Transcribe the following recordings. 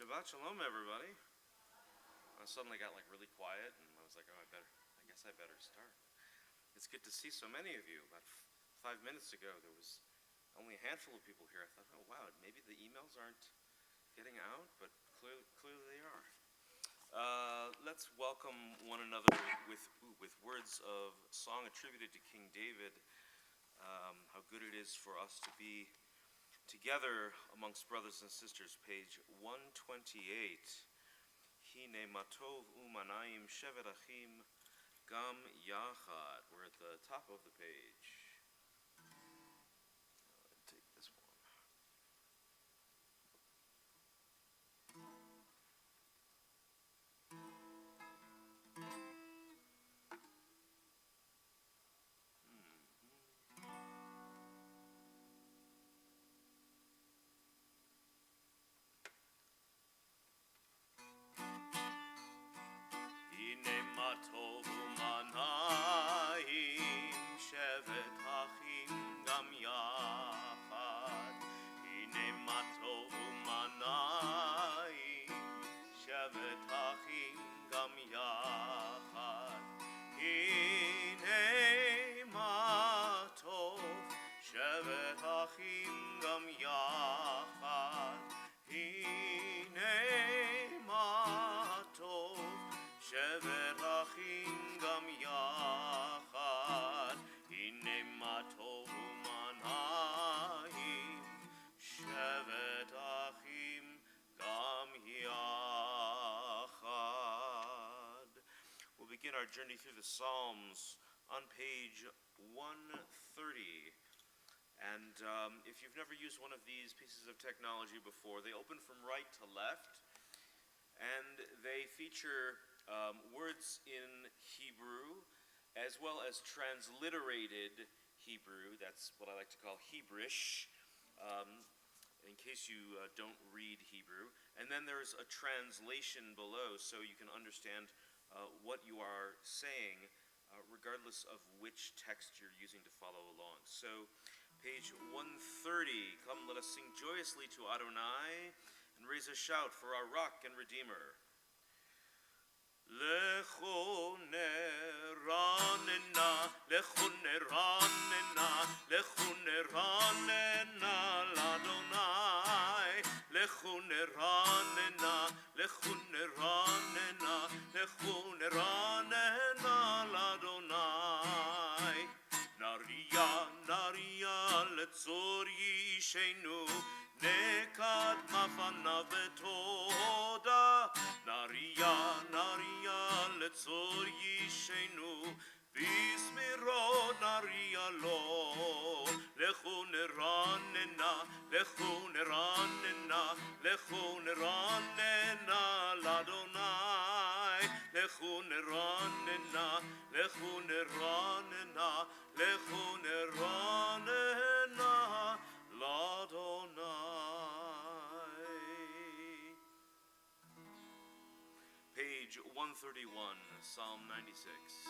Shabbat shalom, everybody. I suddenly got really quiet, and I was like, I guess I better start. It's good to see so many of you. About 5 minutes ago, there was only a handful of people here. I thought, oh wow, maybe the emails aren't getting out, but clearly they are. Let's welcome one another with words of song attributed to King David. How good it is for us to be together amongst brothers and sisters. Page 128. Hine matov umanayim shevet achim gam yachad. We're at the top of the page. Take this one. Matov umanayim shevet achim gam yachad. Hine matov umanayim shevet achim gam yachad. Hine matov shevet achim gam yachad. Hine matov shevet achim gam yachad, hine matov umanayim, shevet achim gam yachad. We'll begin our journey through the Psalms on page 130. And if you've never used one of these pieces of technology before, they open from right to left, and they feature words in Hebrew, as well as transliterated Hebrew. That's what I like to call Hebrish, in case you don't read Hebrew. And then there's a translation below, so you can understand what you are saying, regardless of which text you're using to follow along. So, page 130, come let us sing joyously to Adonai, and raise a shout for our rock and redeemer. Lecho neranena, lecho neranena, lecho neranena l'Adonai. Lecho neranena, lecho neranena, lecho neranena l'Adonai. Naria, naria letzor yishenu, nekad mafana vetoda. Naria, naria letzor yishenu, bismiro naria lo. Lecho neranena, lecho neranena, lecho neranena l'Adonai. Lecho neranena, lecho neranena, lecho neranena l'Adonai. Page 131, Psalm 96.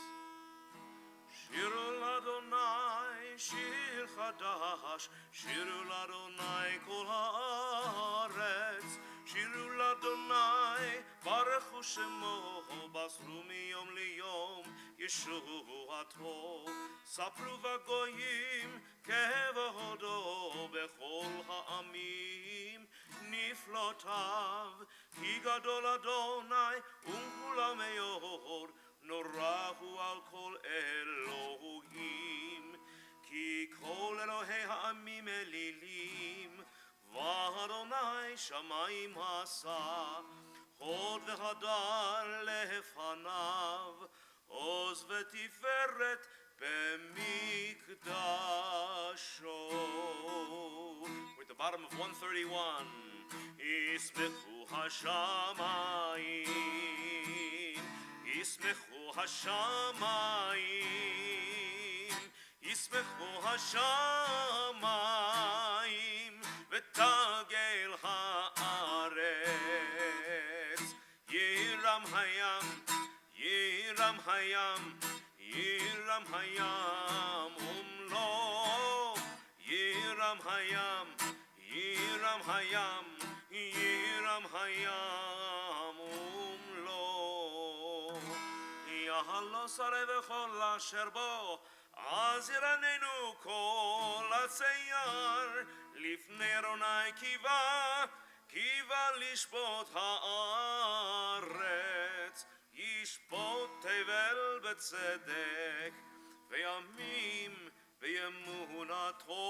Shiru l'Adonai, shir chadash, shiru l'Adonai kol haaretz, shiru l'Adonai, barechu shemo, basru miyom liyom, yeshuato, sapru v'goyim, kevodo, bechol ha'amim, niflotav, ki gadol Adonai, u'kula meyor, norahu al kol Elohim, ki kol Elohei ha'amim elilim, v'Adonai shamayim hasa, hod v'hadar lefanav, oz v'tiferet b'mikdasho. We're at the bottom of 131. Ismechu hashamayim, Ismechu hashamayim, Ismechu hashamayim, v'tagel haaretz. Yiram hayam, Yiram hayam, Yiram hayam, umlo. Yiram hayam, Yiram hayam, Yiram Hiram hayam umlo Yahalo sare v'chol asher bo Aziranenu kol atzeyar Lifnei Adonai kiva lishpot haaretz Yishpot tevel betzedek Ve'yamim ve'emunato.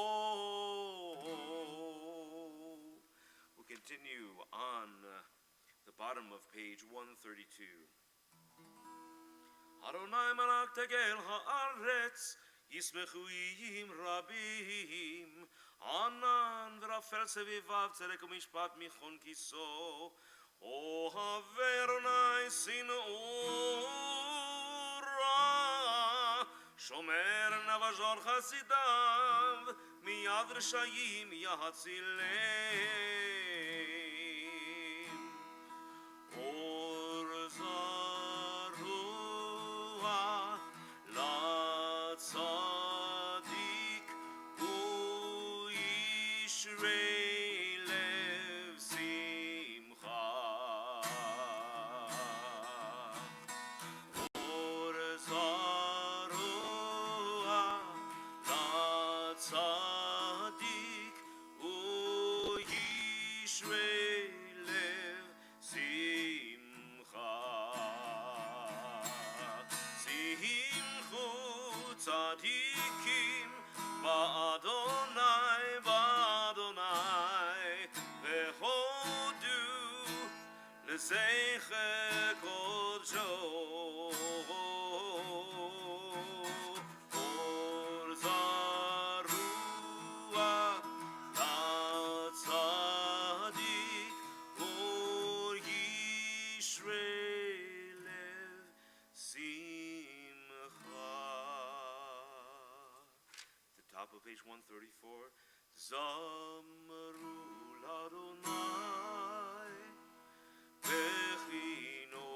We'll continue on the bottom of page 132. Adonai malak tegel haaretz Yismechu yim rabim Anan v'rafel sevivav tzedek u'mishpat michon kiso Ohave Adonai sinura Shomer navajor chasidav Miyad reshayim yahatzilem Or zarua latzadik u'yishrei lev simcha Or zarua latzadik u'yishrei lev simcha Simchu tzadikim ba'Adonai ve'hodu l'zeicher kodsho Or zarua latzadik u'yishrei lev simcha. The top of page 134. Zamru l'Adonai bechino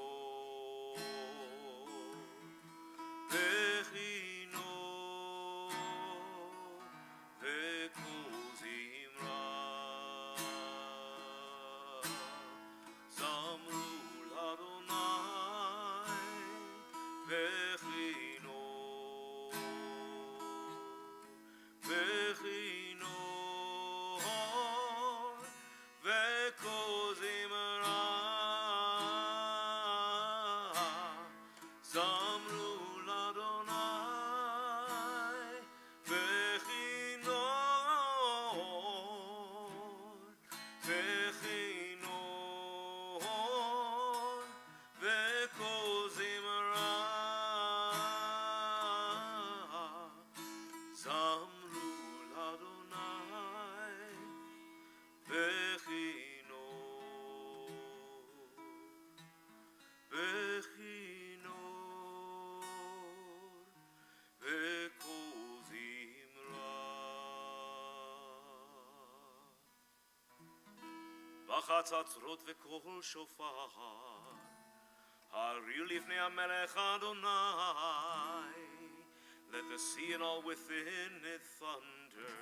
v'kol zimra Zamru l'Adonai bechino v'kol zimra Zamru l'Adonai v'kol zimra Zamru l'Adonai v'kol zimra V'chatzatzrot v'kol shofar Hariu lifnei HaMelech Adonai Let the sea and all within it thunder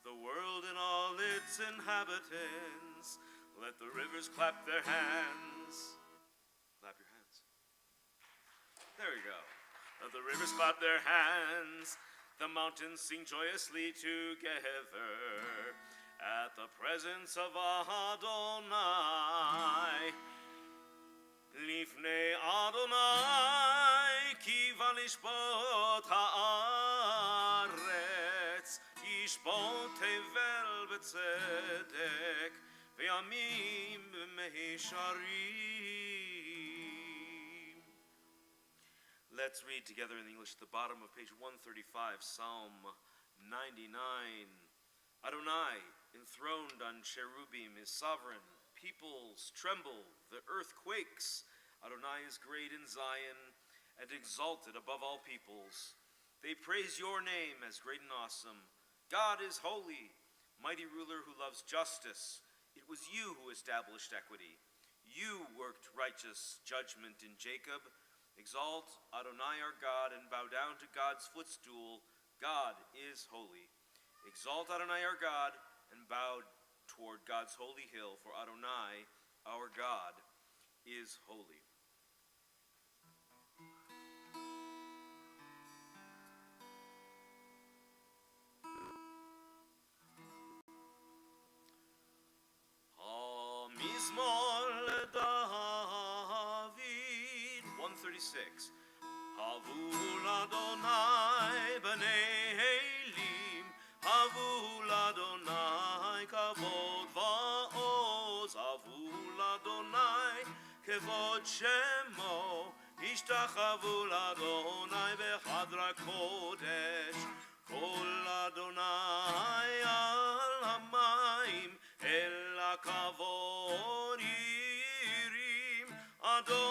The world and all its inhabitants Let the rivers clap their hands Clap your hands. There we go. Let the rivers clap their hands The mountains sing joyously together At the presence of Adonai Lifnei Adonai kiva lishpot haaretz Yishpot tevel betzedek Ve'yamim b'meisharim. Let's read together in English at the bottom of page 135, Psalm 99. Adonai, enthroned on cherubim, is sovereign. Peoples tremble, the earth quakes. Adonai is great in Zion and exalted above all peoples. They praise your name as great and awesome. God is holy, mighty ruler who loves justice. It was you who established equity. You worked righteous judgment in Jacob. Exalt Adonai our God and bow down to God's footstool. God is holy. Exalt Adonai our God and bow toward God's holy hill, for Adonai, our God, is holy. Mizmor David, 136. Havu l'Adonai b'nei Elim, havu l'Adonai kavod va'oz, havu l'Adonai kevod shemo, ishtachavu l'Adonai b'chadra kodesh, kol Adonai al hamayim, el hakavod yirim, Adonai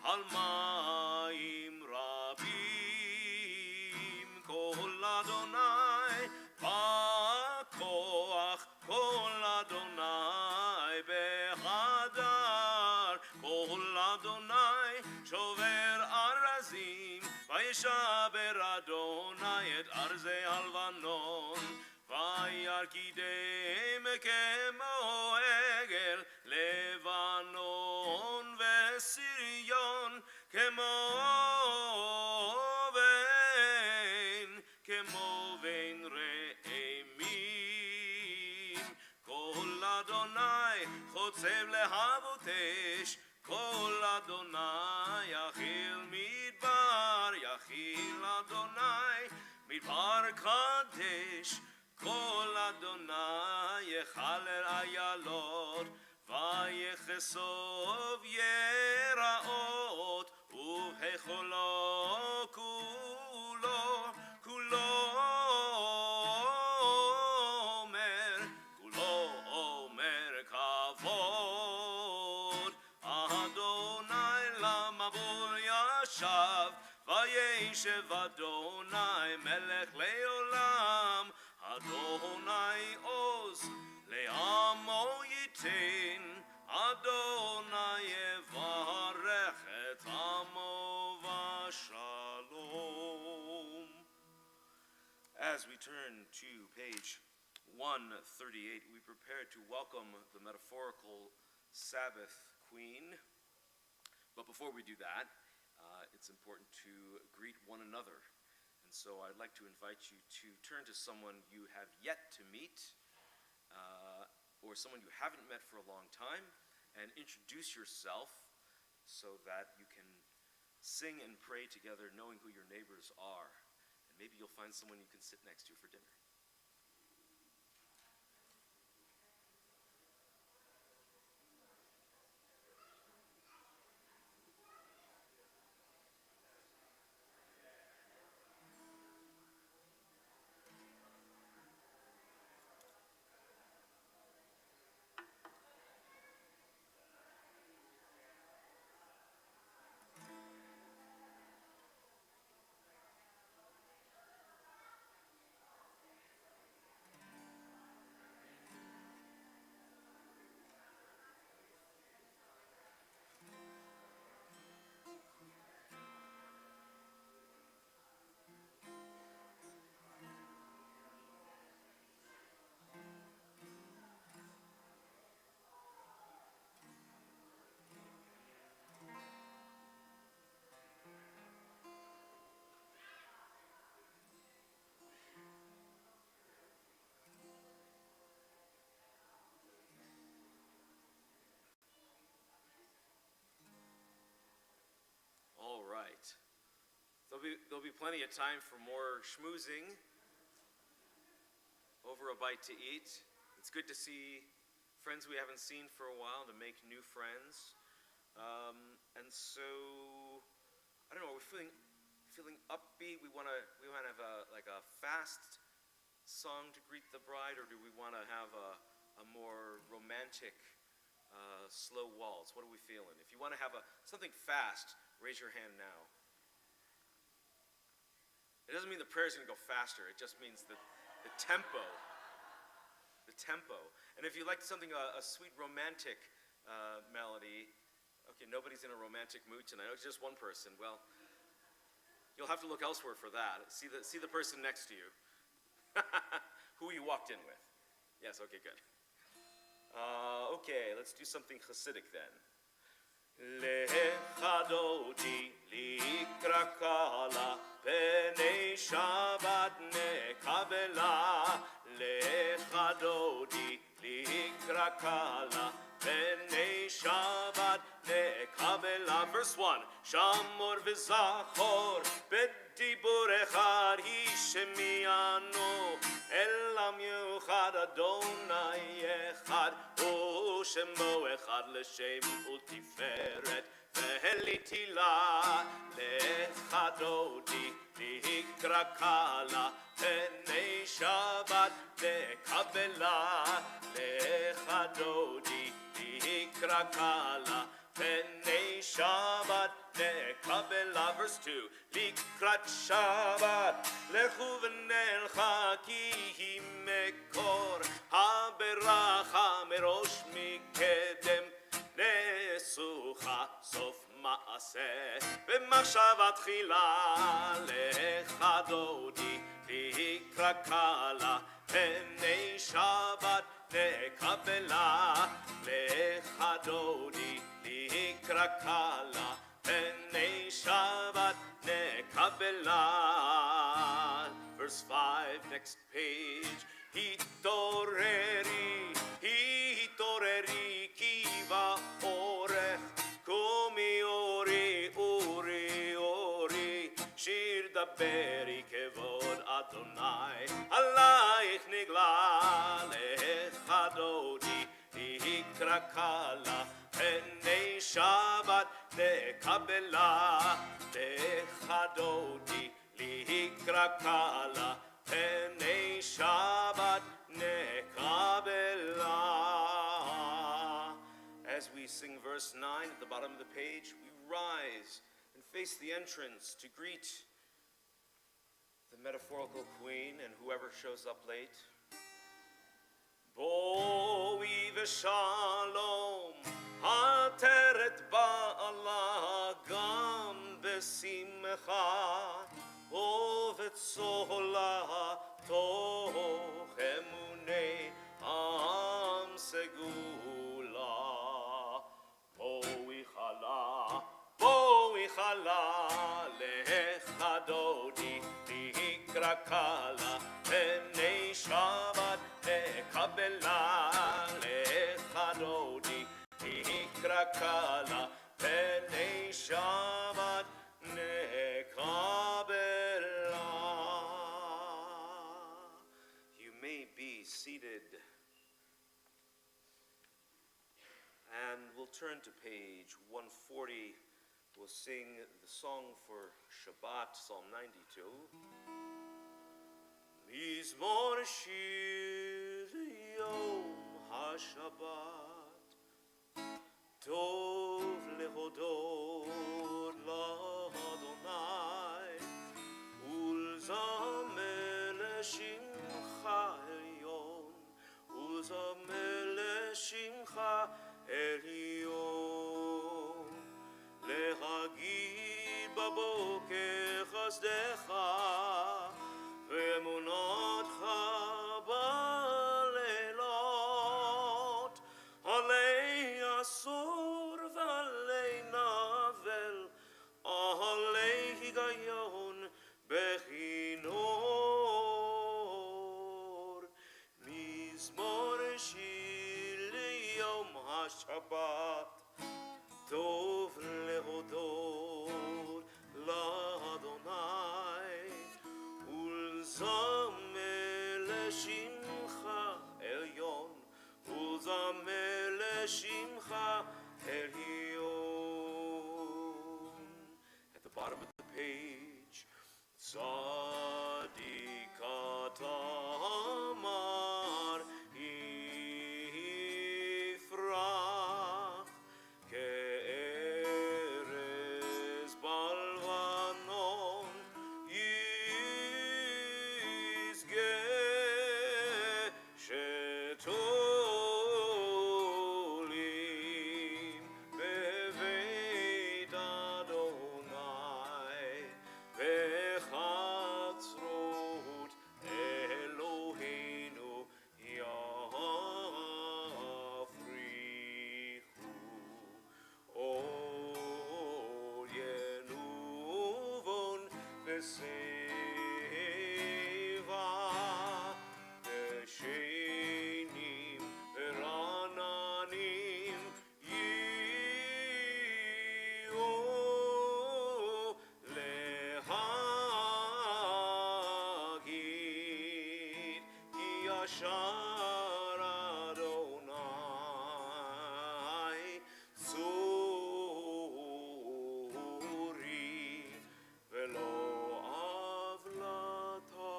al mayim rabim, kol Adonai ba'koach, kol Adonai behadar, kol Adonai shover arazim, vayishaber Adonai et arzei alvanon, vayarkidem kemo egel Levanon vesirion kemo vein re'emim, kol Adonai chotzev lehavotesh, kol Adonai yachil midbar, yachil Adonai midbar kadesh, kol Adonai yechalel ayalot, vayechesov yeraot, uvhecholo kulo, kulo omer kavod, Adonai lamavol yashav, vayeshev Adonai melech leolam, Adonai oz le'amo yitin, Adonai yevarech et amo v'shalom. As we turn to page 138, we prepare to welcome the metaphorical Sabbath queen. But before we do that, it's important to greet one another. And so I'd like to invite you to turn to someone you have yet to meet, or someone you haven't met for a long time, and introduce yourself so that you can sing and pray together knowing who your neighbors are. And maybe you'll find someone you can sit next to for dinner. All right. There'll be plenty of time for more schmoozing over a bite to eat. It's good to see friends we haven't seen for a while, to make new friends. And so, I don't know, we're feeling upbeat. We want to have a fast song to greet the bride, or do we want to have a more romantic slow waltz? What are we feeling? If you want to have something fast, raise your hand now. It doesn't mean the prayer's going to go faster. It just means the tempo. The tempo. And if you like something, a sweet romantic melody, okay, nobody's in a romantic mood tonight. It's just one person. Well, you'll have to look elsewhere for that. See the person next to you. Who you walked in with. Yes, okay, good. Okay, let's do something Hasidic then. Lecha dodi likra kala b'nei Shabbat nekabela. Lecha dodi likra kala b'nei Shabbat nekabela. Verse 1. Shamor v'zachor b'dibur echad hishemiano elam yuchad Adonai echad u'shemo echad l'shem u'tiferet ve'elitila lecha dodi likra kala b'nei Shabbat nekabela. Lecha dodi likra kala b'nei Shabbat nekabela. Verse 2. Likrat Shabbat lechu v'nelcha ki hi mekor haberacha merosh mikedem nesucha sof maaseh b'machshavat chila. Lecha dodi likra kala b'nei Shabbat nekabela. Lecha dodi likra kala b'nei Shabbat nekabela. Verse 5, next page. Hitoreri kiva orech komi ori shir daberi kevod Adonai alayich nigla. Lecha dodi likra kala b'nei Shabbat nekabela. Lecha dodi likra kala b'nei Shabbat nekabela. As we sing verse 9 at the bottom of the page, we rise and face the entrance to greet the metaphorical queen and whoever shows up late. Boi v'shalom hateret ba'ala gam besimcha uvetzola toch emunei am segula. Boi chala lecha dodi likra kala b'nei Shabbat nekabela. Lecha dodi likra kala b'nei Shabbat nekabela. You may be seated. And we'll turn to page 140. We'll sing the song for Shabbat, Psalm 92. Mizmor shir yom ha-Shabbat tov lehodot la-Adonai ulzamer l'shimcha elyon ulzamer l'shimcha elyon להגיד בבוקר חסדך ואמונתך בלילות עלי עשור ועלי נבל עלי היגיון בכינור מזמור שיר ליום השבת טוב להודות לאדוני ולזמר לשמך עליון ולזמר לשמך עליון. At the bottom of the page, צדיק אתה אמר יפרח כארז בלבנון ישגה שתולים בבית אדוני בחיים ושנים ורעננים יהיו להגיד כי ישר אדוני צורי ולא עוולתה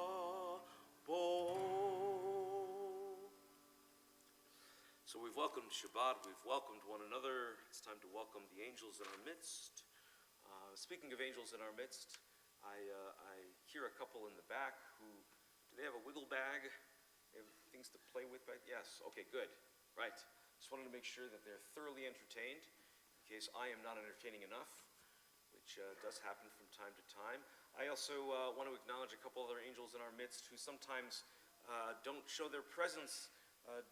בו. So we've welcomed Shabbat, we've welcomed one another. It's time to welcome the angels in our midst. Speaking of angels in our midst, I hear a couple in the back who, do they have a wiggle bag? They have things to play with? Yes, okay, good, right. Just wanted to make sure that they're thoroughly entertained, in case I am not entertaining enough, which does happen from time to time. I also want to acknowledge a couple other angels in our midst who sometimes don't show their presence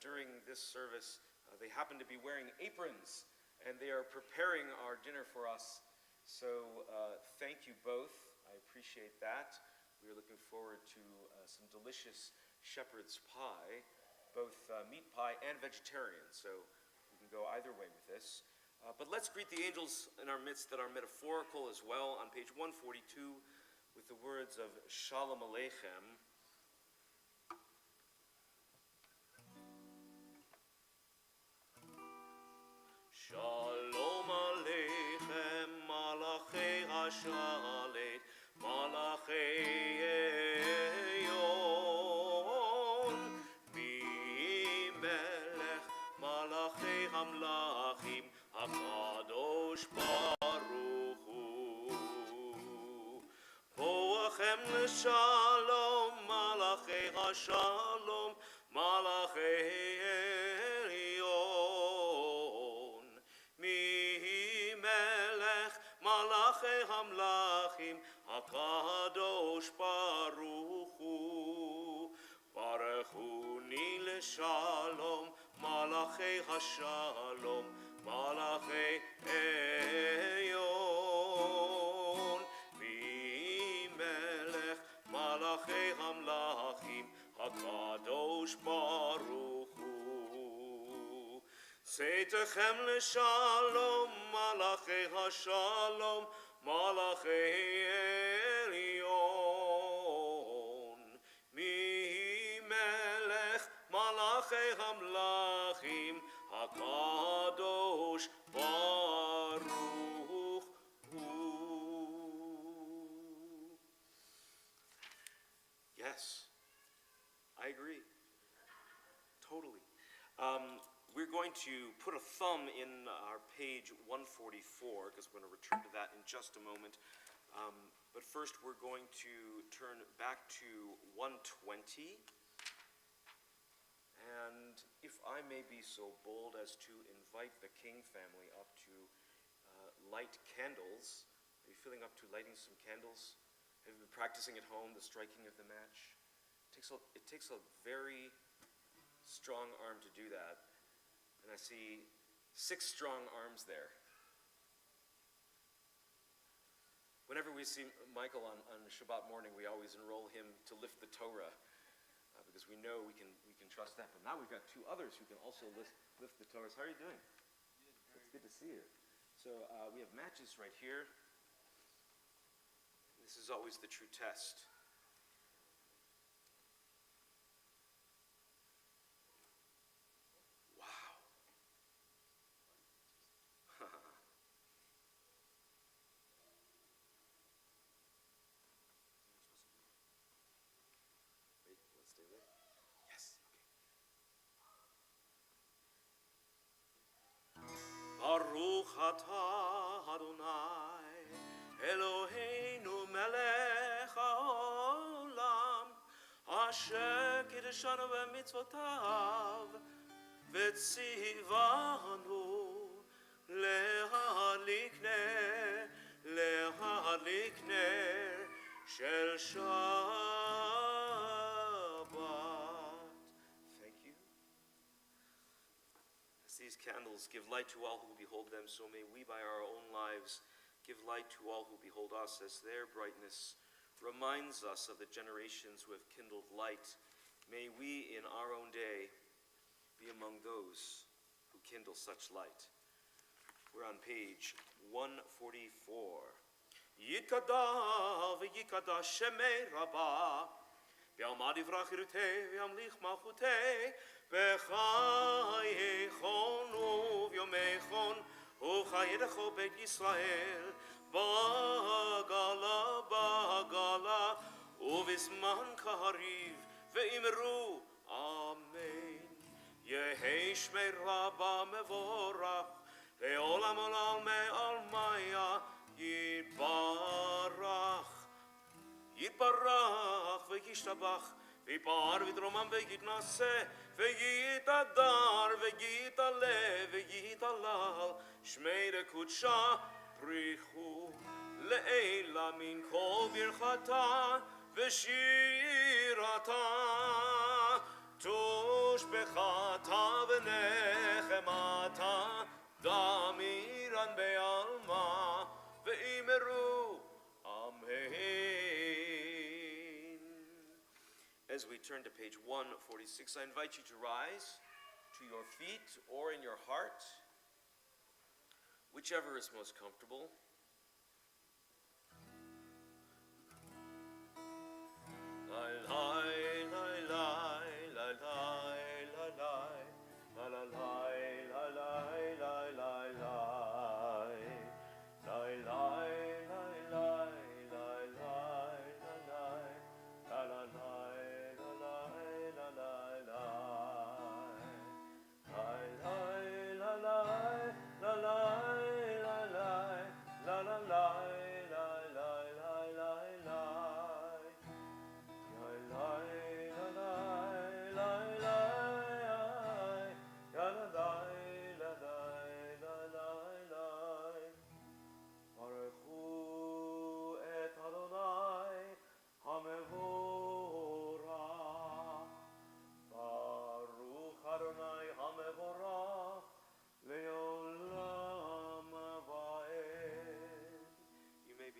during this service. They happen to be wearing aprons, and they are preparing our dinner for us. So thank you both. I appreciate that. We are looking forward to some delicious shepherd's pie, both meat pie and vegetarian, so we can go either way with this. But let's greet the angels in our midst that are metaphorical as well on page 142 with the words of Shalom Aleichem. Shalom Aleichem, Malachei HaShalet, Malachei Eyon, Melech Malachei Hamlachim, HaKadosh Baruch Hu. Boachem L'Shalom, Malachei HaShalom, Malachei Elyon, Melech Malachei Hamlachim, HaKadosh Baruch Hu. Baruchuni L'Shalom, Malachei HaShalom, Malachei Elyon, Melech Malachei Hamlachim, HaKadosh Baruch Hu. Seitechem L'Shalom, Malachei HaShalom, Malachei Elyon, Melech Malachei Hamlachim, HaKadosh Baruch Hu. Yes, I agree. Totally. We're going to put a thumb in our page 144 because we're going to return to that in just a moment. But first we're going to turn back to 120. And if I may be so bold as to invite the King family up to light candles. Are you feeling up to lighting some candles? Have you been practicing at home the striking of the match? It takes a very strong arm to do that. And I see 6 strong arms there. Whenever we see Michael on Shabbat morning, we always enroll him to lift the Torah, because we know we can trust that. But now we've got 2 others who can also lift the Torahs. How are you doing? It's good to see you. So we have matches right here. This is always the true test. Baruch atah Adonai Eloheinu melech haolam asher kiddushanu b'mitzvotav v'tzivanu להדליק נר של Shabbat. Thank you. As these candles give light to all who behold them, so may we by our own lives give light to all who behold us as their brightness reminds us of the generations who have kindled light. May we in our own day be among those who kindle such light. We're on page 144. Yikada v'yikada shemei rabba v'yamad yivrach irutei v'yamlich malchutei v'chayechon u'v'yomechon u'chayedecho beit Yisrael bagala bagala u'vizman kahariv ve'imru amen. Yehi shmei rabba mevorach ve'olam olam me'almaya Yitbarach, Yitbarach, V'yishtabach, V'yipar v'dromam v'yitnaseh, V'yitadar, V'yitaleh, V'yitalal, Shmei Rekudsha, Brichu, Le'ela min kol birchata, V'shirata, Tushbechata v'nechemata, Damiran be'alma, Ve'imeru, Amen. As we turn to page 146, I invite you to rise to your feet or in your heart, whichever is most comfortable.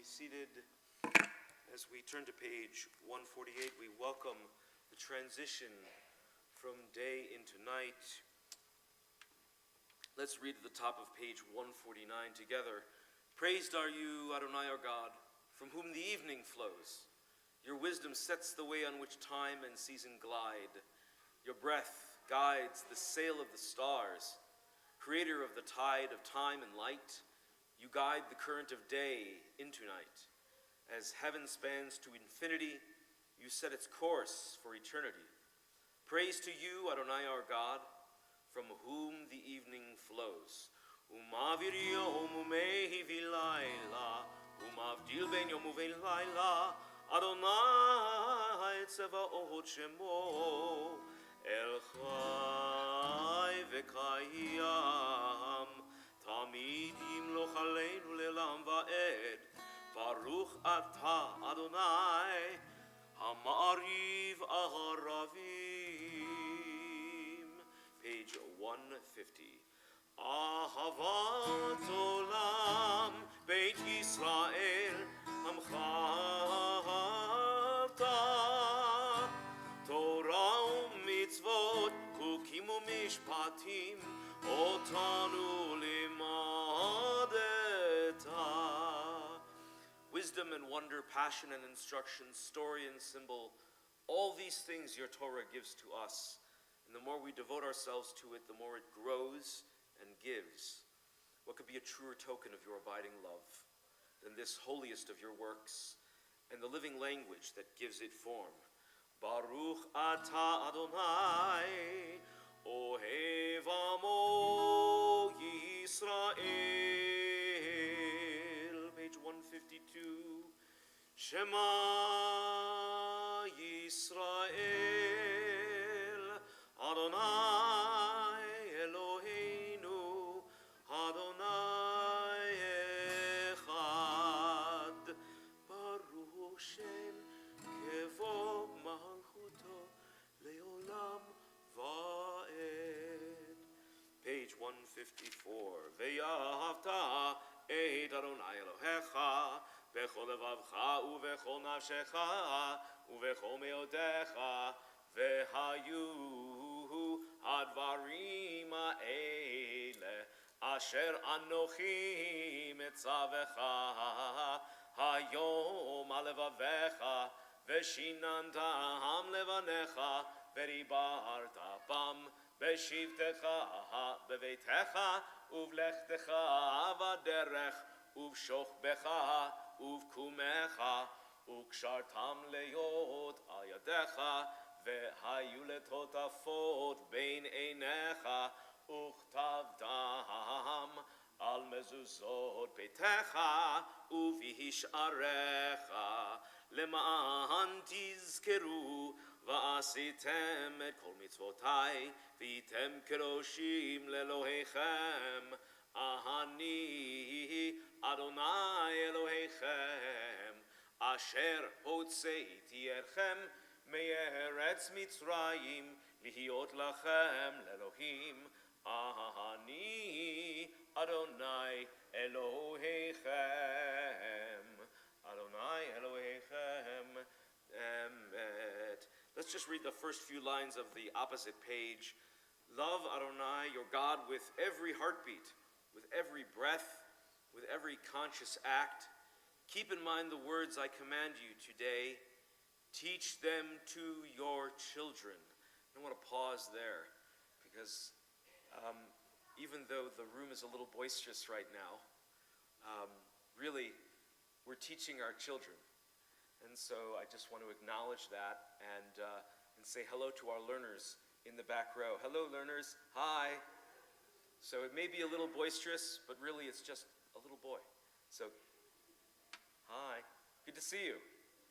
Seated. As we turn to page 148, we welcome the transition from day into night. Let's read at the top of page 149 together. Praised are you, Adonai our God, from whom the evening flows. Your wisdom sets the way on which time and season glide. Your breath guides the sail of the stars. Creator of the tide of time and light, you guide the current of day into night. As heaven spans to infinity, you set its course for eternity. Praise to you, Adonai our God, from whom the evening flows. Umavir yom umehi vilayla, umavdil ben yom uvein layla, Adonai tzevaot shemo, El chai v'kayam, Tamid yimloch aleinu le'lam va'ed, Baruch ata Adonai, Ha'ma'ariv aharavim. Page 150. Ahavat olam, Beit Yisrael, Amchavta, Torah u'mitzvot, Chukim u'mishpatim, Otanu limadeta. Wisdom and wonder, passion and instruction, story and symbol, all these things your Torah gives to us. And the more we devote ourselves to it, the more it grows and gives. What could be a truer token of your abiding love than this holiest of your works and the living language that gives it form? Baruch ata Adonai, Ohev Amo Yisrael. Page 152. Shema Yisrael, Adonai Eloheinu, Adonai Echad. Baruch Shem Kevo Malchuto Leolam Va'ed. Page 154. Ve'yahavta et Adonai Elohecha בכל לבבך ובכל נפשך ובכל מאודיך, והיו הדברים האלה אשר אנוכי מצווך היום על לבביך, ושיננתם לבניך, ודיברת בם בשבתך בביתך ובלכתך בדרך ובשוכבך ובקומך, וקשרתם להיות על ידיך, והיו לטוטפות בין עיניך, וכתבתם על מזוזות ביתך ובשעריך, למען תזכרו ועשיתם את כל מצוותי, והייתם קדושים לאלוהיכם. אני אדוני אלוהיכם, אשר הוצאתי אתכם מארץ מצרים, להיות לכם לאלוהים. אני אדוני אלוהיכם. אדוני אלוהיכם. Emet. Let's just read the first few lines of the opposite page. Love Adonai, your God, with every heartbeat, with every breath, with every conscious act. Keep in mind the words I command you today. Teach them to your children. I want to pause there because even though the room is a little boisterous right now, really we're teaching our children. And so I just want to acknowledge that and say hello to our learners in the back row. Hello, learners. Hi. So it may be a little boisterous, but really it's just a little boy. So, hi. Good to see you.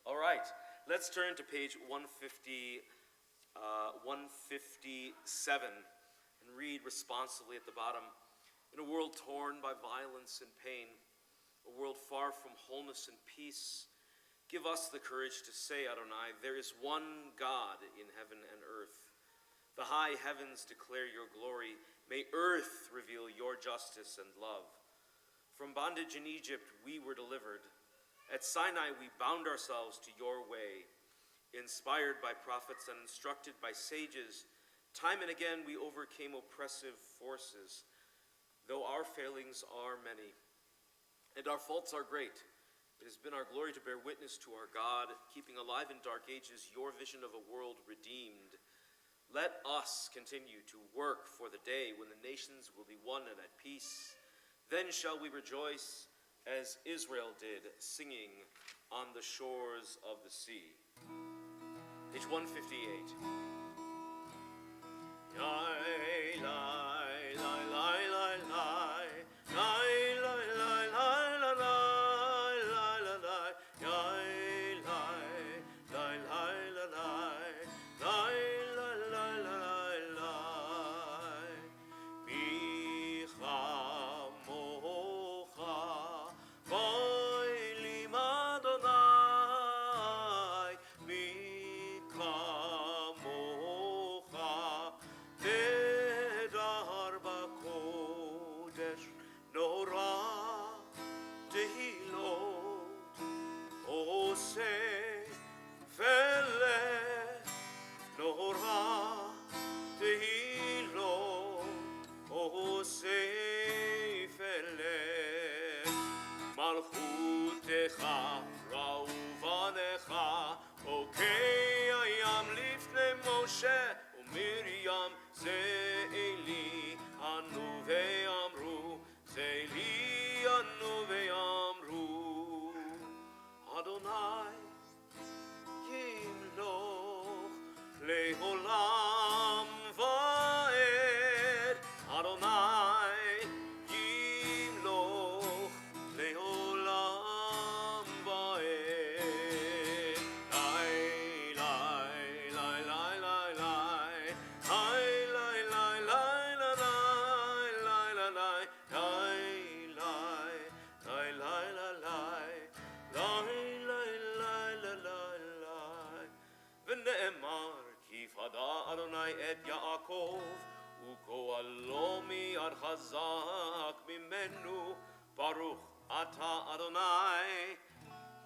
All right. Let's turn to page 157 and read responsively at the bottom. In a world torn by violence and pain, a world far from wholeness and peace, give us the courage to say, Adonai, there is one God in heaven and earth. The high heavens declare your glory. May earth reveal your justice and love. From bondage in Egypt we were delivered. At Sinai we bound ourselves to your way. Inspired by prophets and instructed by sages, time and again we overcame oppressive forces, though our failings are many and our faults are great. It has been our glory to bear witness to our God, keeping alive in dark ages your vision of a world redeemed. Let us continue to work for the day when the nations will be one and at peace. Then shall we rejoice as Israel did, singing on the shores of the sea. Page 158.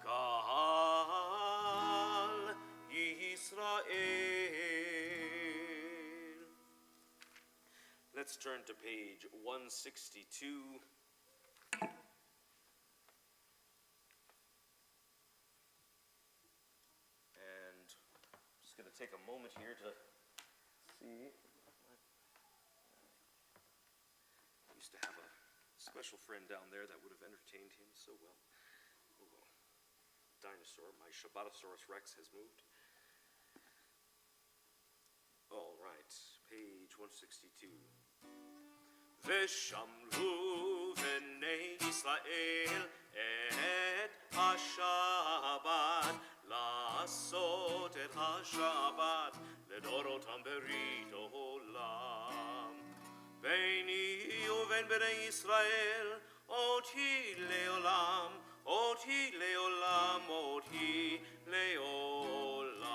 Kahal Yisrael. Let's turn to page 162. And I'm just going to take a moment here to see. I used to have a special friend down there that would have entertained him so well. Oh well. Dinosaur, my Shabbatosaurus Rex has moved. All right, page 162. Veshamru v'nei Yisrael et ha-Shabbat la'asot et ha-Shabbat לדורותם ברית עולם. ביני ובין בני ישראל אותי לעולם, אותי לעולם, אותי לעולם.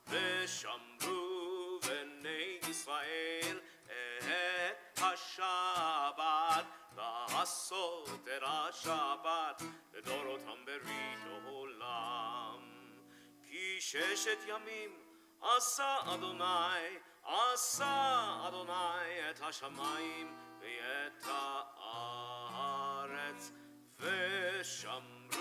ושמרו בני ישראל את השבת, לעשות את השבת לדורותם ברית עולם. כי ששת ימים עשה אדוני את השמיים ואת הארץ, ושמרו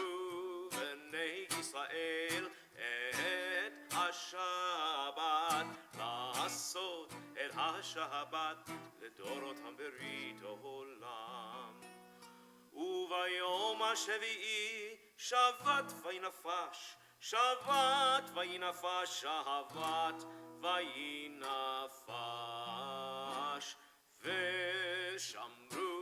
בני ישראל את השבת, לעשות את השבת לדורותם ברית עולם. וביום השביעי שבת וינפש, שבת וינפש, שבת וינפש. ושמרו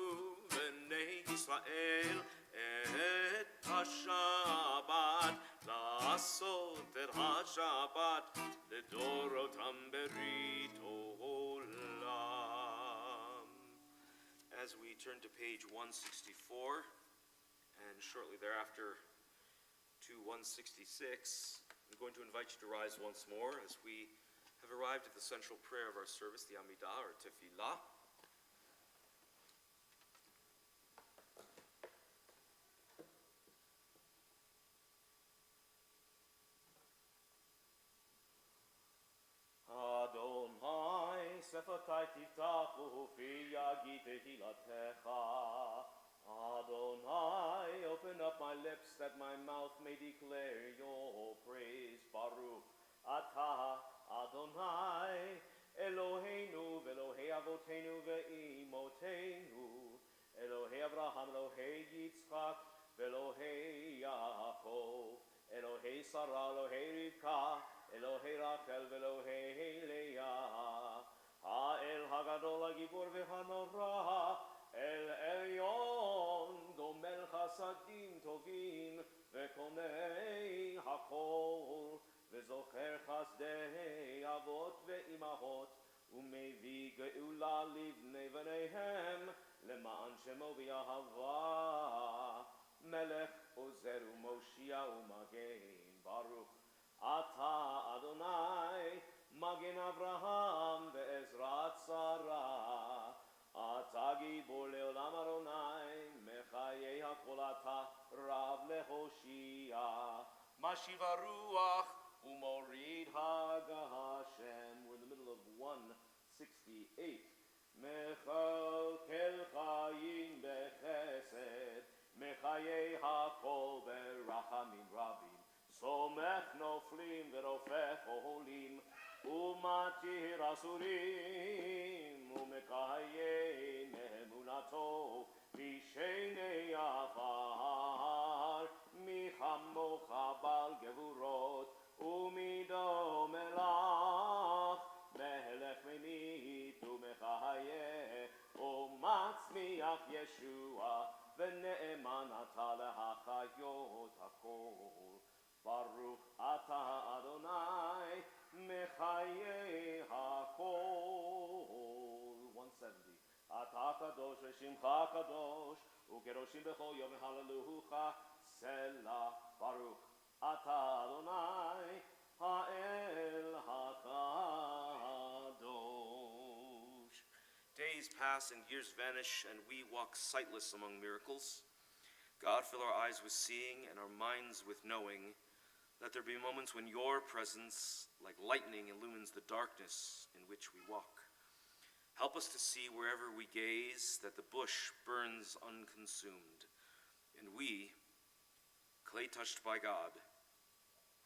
בני ישראל את השבת, לעשות את השבת לדורותם ברית עולם. As we turn to page 164, and shortly thereafter to 166, I'm going to invite you to rise once more as we have arrived at the central prayer of our service, the Amidah, or Tefillah. Adonai, Sefatai Tiftachu, Fi Yagi Tehilatecha. Adonai, open up my lips that my mouth may declare your praise. Baruch Atah Adonai, Eloheinu ve'Elohei Avotenu ve'imotenu, Elohei Abraham, Elohei Yitzchak, ve'Elohei Yaakov, Elohei Sarah, Elohei Rivka, Elohei Rachel, ve'Elohei Leah, Ha'el Hagadol HaGibor ve'Hanora, El Elyon, Gomel Chasadim Tovim, ve'Konei HaKol, וזוכר חסדי אבות ואימהות, ומביא גאולה לבני בניהם, למען שמו באהבה. מלך עוזר ומושיע ומגן, ברוך אתה אדוני, מגן אברהם ועזרת שרה. אתה גיבור לעולם אדוני, מחיי הכל אתה רב להושיע. משיב הרוח Umorid HaGashem. We're in the middle of 168. Mechal kel chayim bechesed, mechayei hakol berachamim rabim, somech noflim verofech oholim, umatir asurim, umekayei neemunato, vishenei afar, michamocha bal gevurot, umido melach, melech memit umechayeh, umatzmiach Yeshua, v'ne'eman ata lehachayot hakol. Baruch ata Adonai, mechayeh hakol. 170. Ata kadosh v'shimcha kadosh, ukedoshim b'chol yom hallelujah, selah. Baruch ata Adonai, ha'el hakadosh. Days pass and years vanish, and we walk sightless among miracles. God God, fill our eyes with seeing and our minds with knowing. Let there be moments when your presence, like lightning, illumines the darkness in which we walk. Help us to see wherever we gaze that the bush burns unconsumed, and we, clay touched by God,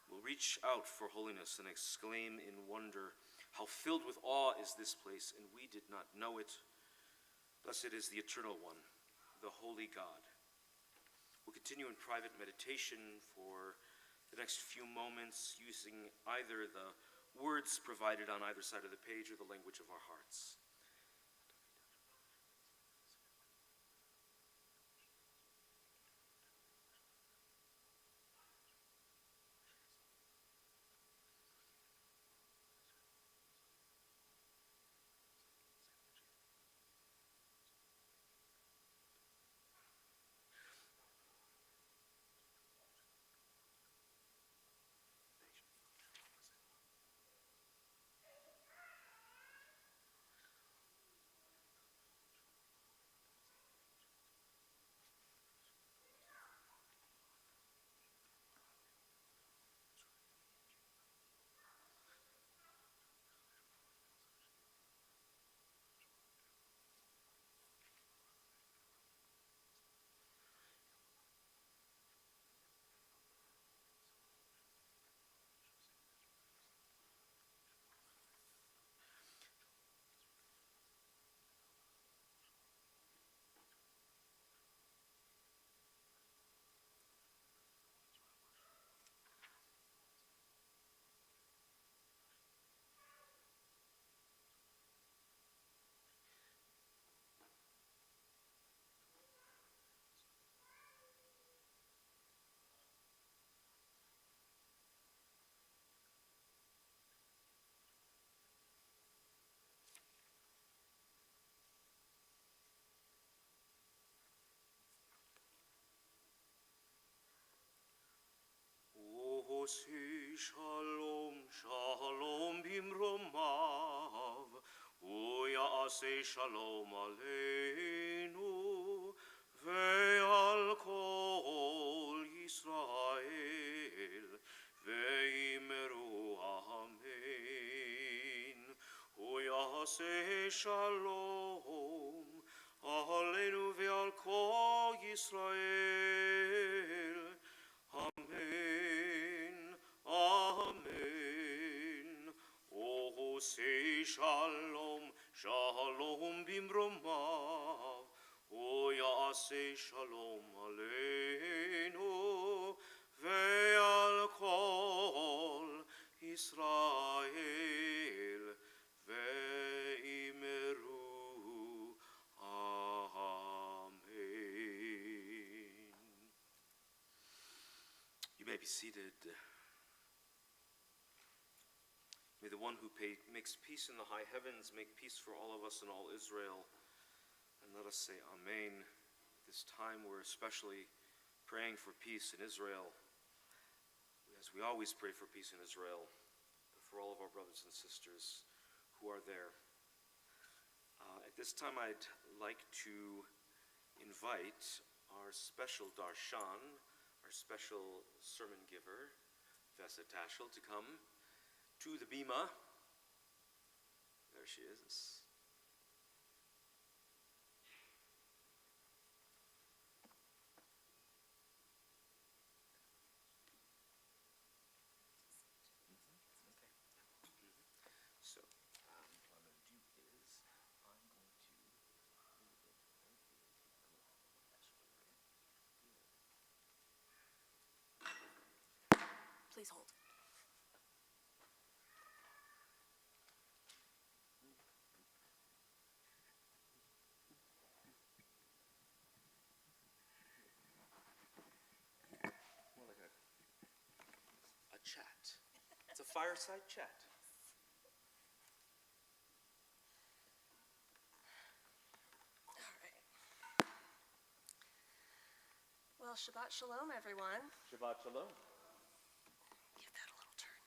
will reach out for holiness and exclaim in wonder, how filled with awe is this place, and we did not know it. Blessed is the Eternal One, the Holy God. We'll continue in private meditation for the next few moments, using either the words provided on either side of the page or the language of our hearts. Say shalom, shalom bimromav. Oya say shalom aleinu ve'al kol Yisrael ve'imeru amen. Oya say shalom aleinu ve'al kol Yisrael. Amen, amen. Oh, say shalom, shalom bimromav. Oh, ya say shalom aleinu ve'al kol Yisrael ve'imeru. You may be seated. May the one who makes peace in the high heavens make peace for all of us and all Israel. And let us say amen. This time we're especially praying for peace in Israel, as we always pray for peace in Israel, but for all of our brothers and sisters who are there. At this time I'd like to invite our special darshan, our special sermon giver, Vesa Tashel, to come to the bima. There she is. So, what I'm going to do is, I'm going to Please hold. more like a chat. It's a fireside chat. All right. Well, Shabbat Shalom, everyone. Shabbat Shalom. Give that a little turn.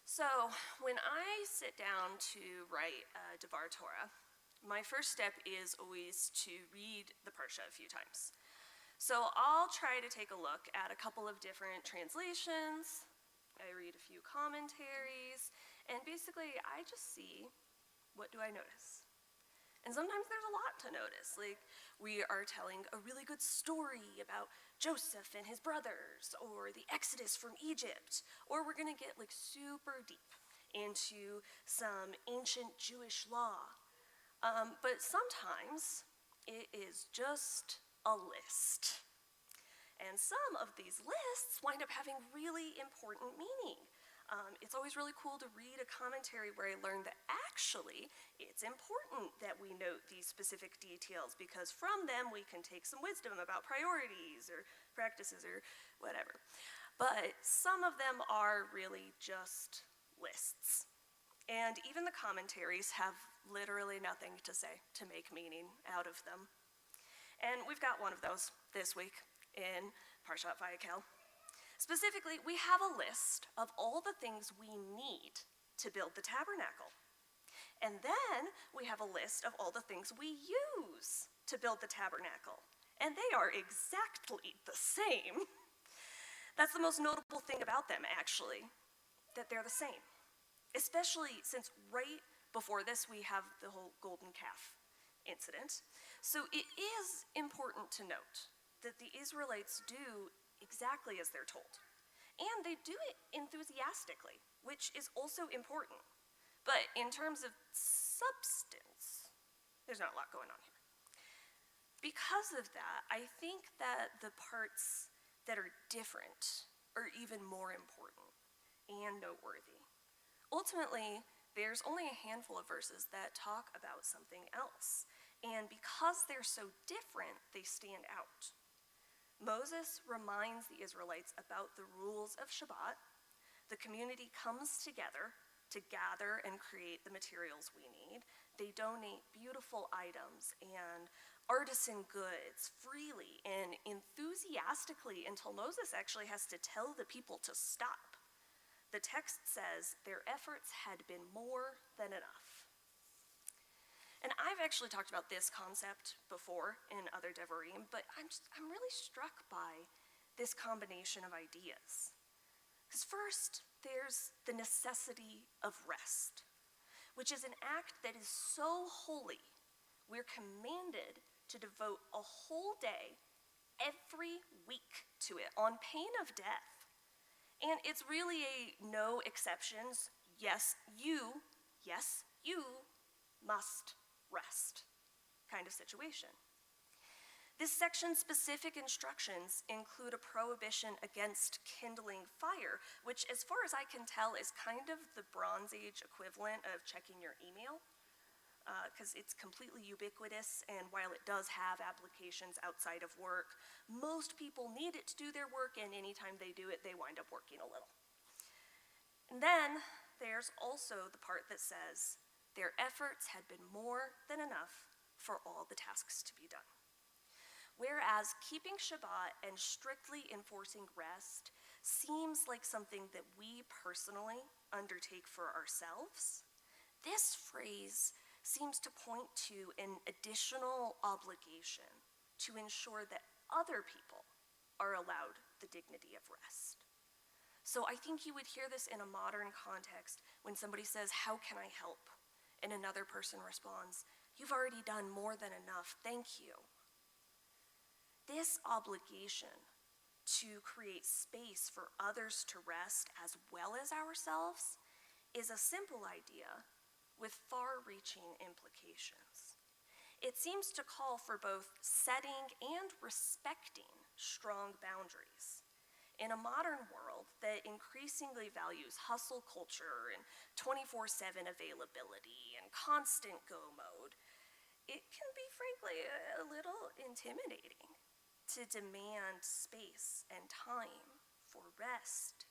So, when I sit down to write a Devar Torah, my first step is always to read the Parsha a few times. So I'll try to take a look at a couple of different translations. I read a few commentaries, and basically I just see, what do I notice? And sometimes there's a lot to notice. Like, we are telling a really good story about Joseph and his brothers, or the Exodus from Egypt, or we're gonna get like super deep into some ancient Jewish law. But sometimes it is just a list. And some of these lists wind up having really important meaning. It's always really cool to read a commentary where I learn that actually it's important that we note these specific details because from them we can take some wisdom about priorities or practices or whatever. But some of them are really just lists. And even the commentaries have literally nothing to say to make meaning out of them. And we've got one of those this week in Parshat Vayakhel. Specifically, we have a list of all the things we need to build the tabernacle. And then we have a list of all the things we use to build the tabernacle. And they are exactly the same. That's the most notable thing about them, actually, that they're the same. Especially since right before this we have the whole golden calf incident. So it is important to note that the Israelites do exactly as they're told. And they do it enthusiastically, which is also important. But in terms of substance, there's not a lot going on here. Because of that, I think that the parts that are different are even more important and noteworthy. Ultimately, there's only a handful of verses that talk about something else. And because they're so different, they stand out. Moses reminds the Israelites about the rules of Shabbat. The community comes together to gather and create the materials we need. They donate beautiful items and artisan goods freely and enthusiastically until Moses actually has to tell the people to stop. The text says their efforts had been more than enough. And I've actually talked about this concept before in other Devarim, but I'm really struck by this combination of ideas. Because first, there's the necessity of rest, which is an act that is so holy, we're commanded to devote a whole day every week to it on pain of death. And it's really a no exceptions, yes, you must rest kind of situation. This section's specific instructions include a prohibition against kindling fire, which as far as I can tell is kind of the Bronze Age equivalent of checking your email, because it's completely ubiquitous, and while it does have applications outside of work, most people need it to do their work, and anytime they do it, they wind up working a little. And then there's also the part that says, their efforts had been more than enough for all the tasks to be done. Whereas keeping Shabbat and strictly enforcing rest seems like something that we personally undertake for ourselves, this phrase seems to point to an additional obligation to ensure that other people are allowed the dignity of rest. So I think you would hear this in a modern context when somebody says, "How can I help?" And another person responds, "You've already done more than enough, thank you." This obligation to create space for others to rest as well as ourselves is a simple idea with far-reaching implications. It seems to call for both setting and respecting strong boundaries. In a modern world that increasingly values hustle culture and 24/7 availability and constant go mode, it can be frankly a little intimidating to demand space and time for rest,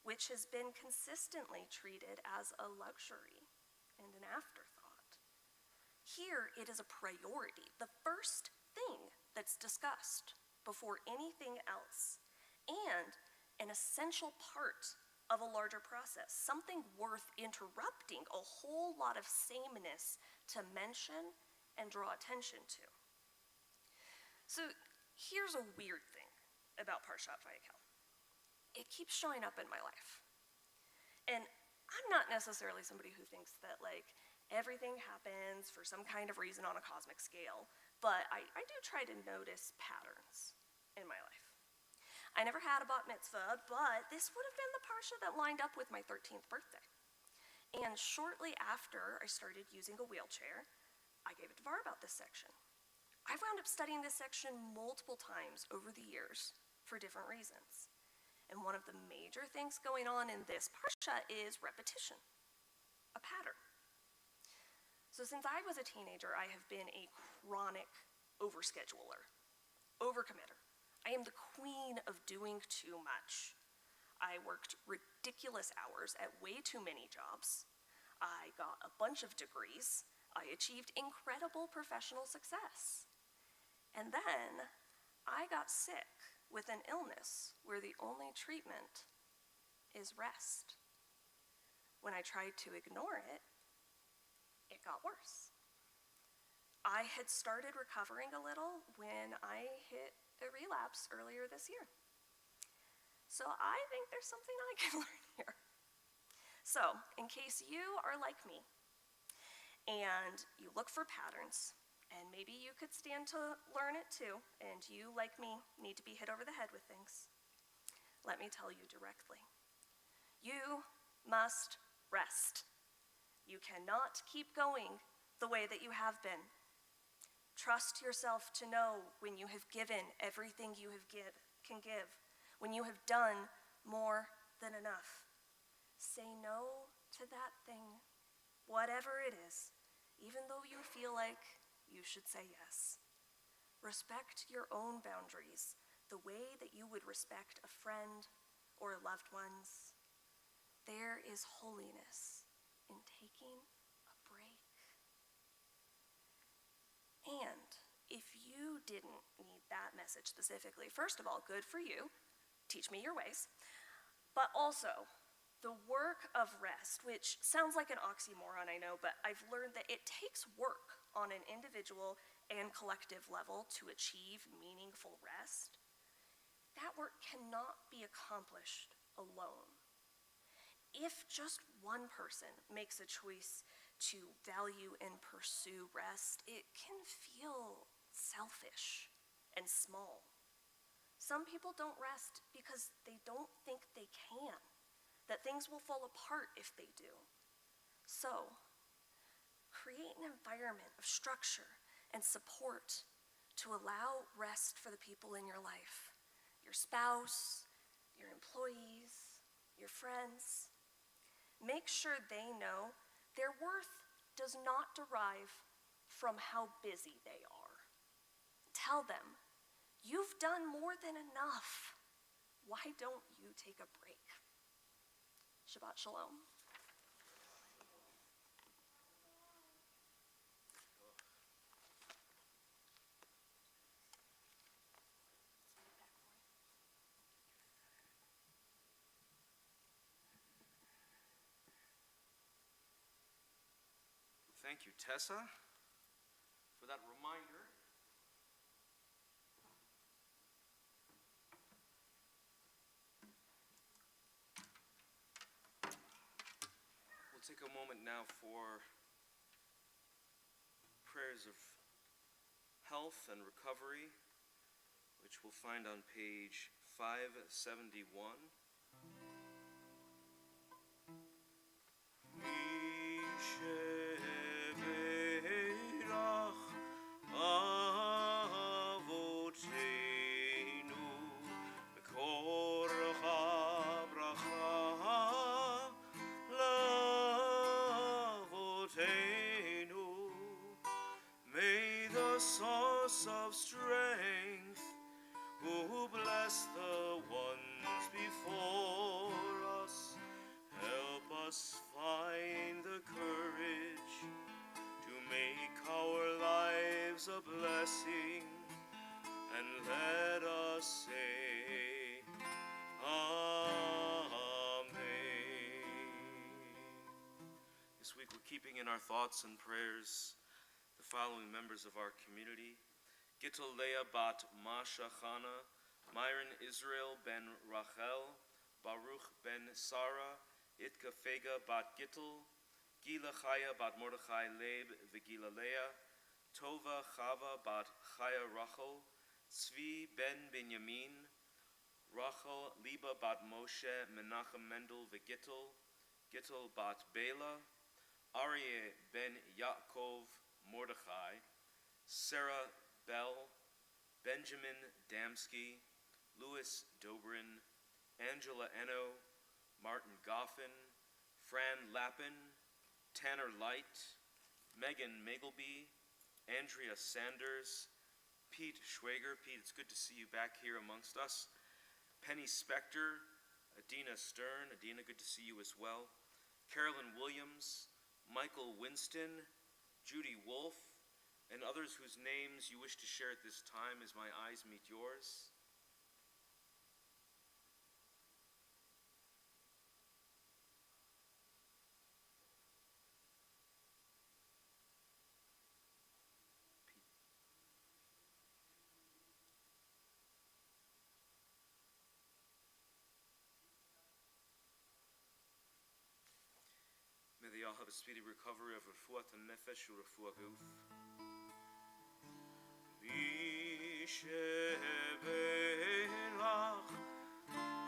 which has been consistently treated as a luxury and an afterthought. Here it is a priority, the first thing that's discussed before anything else, and an essential part of a larger process, something worth interrupting a whole lot of sameness to mention and draw attention to. So here's a weird thing about Parshat Vayikel. It keeps showing up in my life. And I'm not necessarily somebody who thinks that everything happens for some kind of reason on a cosmic scale, but I do try to notice patterns in my life. I never had a bat mitzvah, but this would have been the parsha that lined up with my 13th birthday. And shortly after I started using a wheelchair, I gave a devar about this section. I wound up studying this section multiple times over the years for different reasons. And one of the major things going on in this parsha is repetition, a pattern. So since I was a teenager, I have been a chronic overscheduler, overcommitter. I am the queen of doing too much. I worked ridiculous hours at way too many jobs. I got a bunch of degrees. I achieved incredible professional success. And then I got sick with an illness where the only treatment is rest. When I tried to ignore it, it got worse. I had started recovering a little when I hit a relapse earlier this year. So I think there's something I can learn here. So, in case you are like me, and you look for patterns, and maybe you could stand to learn it too, and you, like me, need to be hit over the head with things, let me tell you directly. You must rest. You cannot keep going the way that you have been. Trust yourself to know when you have given everything you can give, when you have done more than enough. Say no to that thing, whatever it is, even though you feel like you should say yes. Respect your own boundaries the way that you would respect a friend or loved ones. There is holiness in taking a break. And if you didn't need that message specifically, first of all, good for you. Teach me your ways. But also, the work of rest, which sounds like an oxymoron, I know, but I've learned that it takes work on an individual and collective level to achieve meaningful rest. That work cannot be accomplished alone. If just one person makes a choice to value and pursue rest, it can feel selfish and small. Some people don't rest because they don't think they can, that things will fall apart if they do. So, create an environment of structure and support to allow rest for the people in your life, your spouse, your employees, your friends. Make sure they know their worth does not derive from how busy they are. Tell them, you've done more than enough. Why don't you take a break? Shabbat Shalom. Thank you, Tessa, for that reminder. We'll take a moment now for prayers of health and recovery, which we'll find on page 571. Source of strength, who bless the ones before us, help us find the courage to make our lives a blessing, and let us say, Amen. This week we're keeping in our thoughts and prayers the following members of our community: Gittel Leah bat Masha Chana, Myron Israel ben Rachel, Baruch ben Sarah, Itka Fega bat Gittel, Gila Chaya bat Mordechai Leib v'Gila Leah, Tova Chava bat Chaya Rachel, Tzvi ben Binyamin, Rachel Liba bat Moshe Menachem Mendel v'Gittel, Gittel bat Bela, Aryeh ben Yaakov Mordechai, Sarah Bell, Benjamin Damsky, Louis Dobrin, Angela Eno, Martin Goffin, Fran Lappin, Tanner Light, Megan Magleby, Andrea Sanders, Pete Schwager. Pete, it's good to see you back here amongst us. Penny Spector, Adina Stern. Adina, good to see you as well. Carolyn Williams, Michael Winston, Judy Wolf, and others whose names you wish to share at this time as my eyes meet yours. May they all have a speedy recovery of refuat nefesh and refuat guf. V'shebelach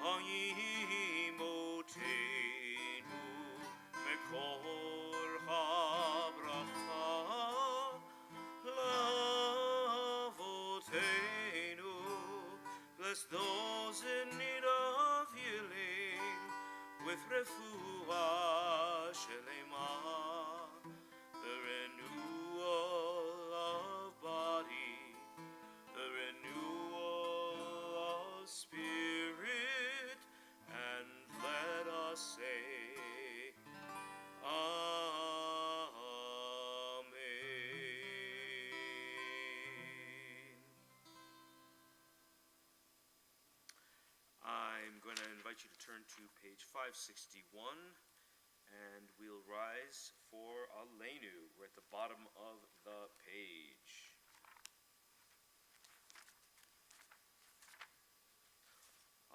ha'yimotenu mekol ha'bracha l'avotenu. Bless those in need of healing with refuah shelema, the renewal of body, the renewal of spirit, and let us say, Amen. I'm going to invite you to turn to page 561, and we'll rise for Aleinu. We're at the bottom of the page.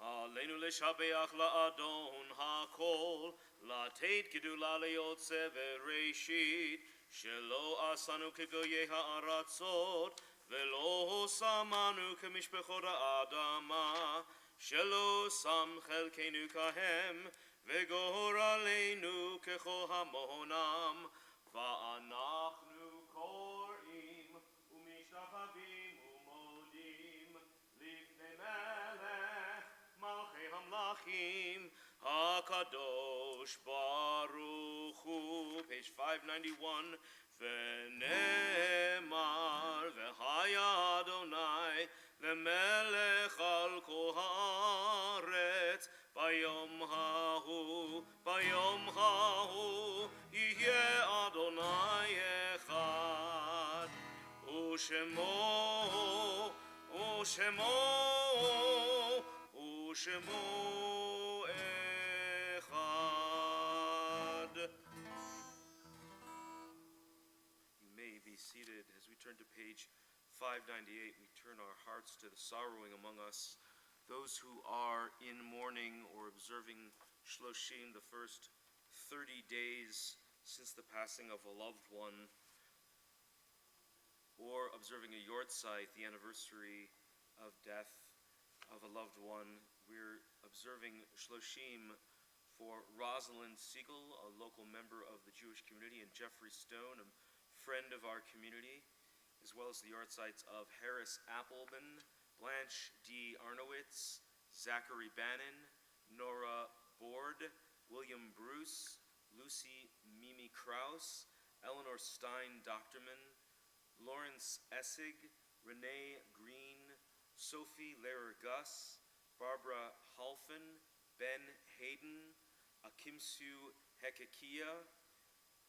Aleinu leshabeach la'adon ha'kol, la'teit gedula le'yotze v'reishit, shelo asanu kegoyei ha'aratzot, velo samanu kemishpechot ha'adama, shelo sam chelkeinu kahem, v'gor aleinu kecho hamonam, va'anachnu korim, u'mishtachavim u'modim, lifnei melech, malchei hamlachim, HaKadosh Baruch Hu, page 591, V'nemar v'haya Adonai, V'melech al kol haaretz, Bayom hahu, Yihye Adonai echad, U'shemo echad. You may be seated. As we turn to page 598, we turn our hearts to the sorrowing among us, those who are in mourning or observing Shloshim, the first 30 days since the passing of a loved one, or observing a Yortzeit, the anniversary of death of a loved one. We're observing Shloshim for Rosalind Siegel, a local member of the Jewish community, and Jeffrey Stone, a friend of our community, as well as the Yortzeits of Harris Appleman, Blanche D. Arnowitz, Zachary Bannon, Nora Board, William Bruce, Lucy Mimi Krause, Eleanor Stein Doctorman, Lawrence Essig, Renee Green, Sophie Lehrer-Gus, Barbara Halfin, Ben Hayden, Akimsu Hekekia,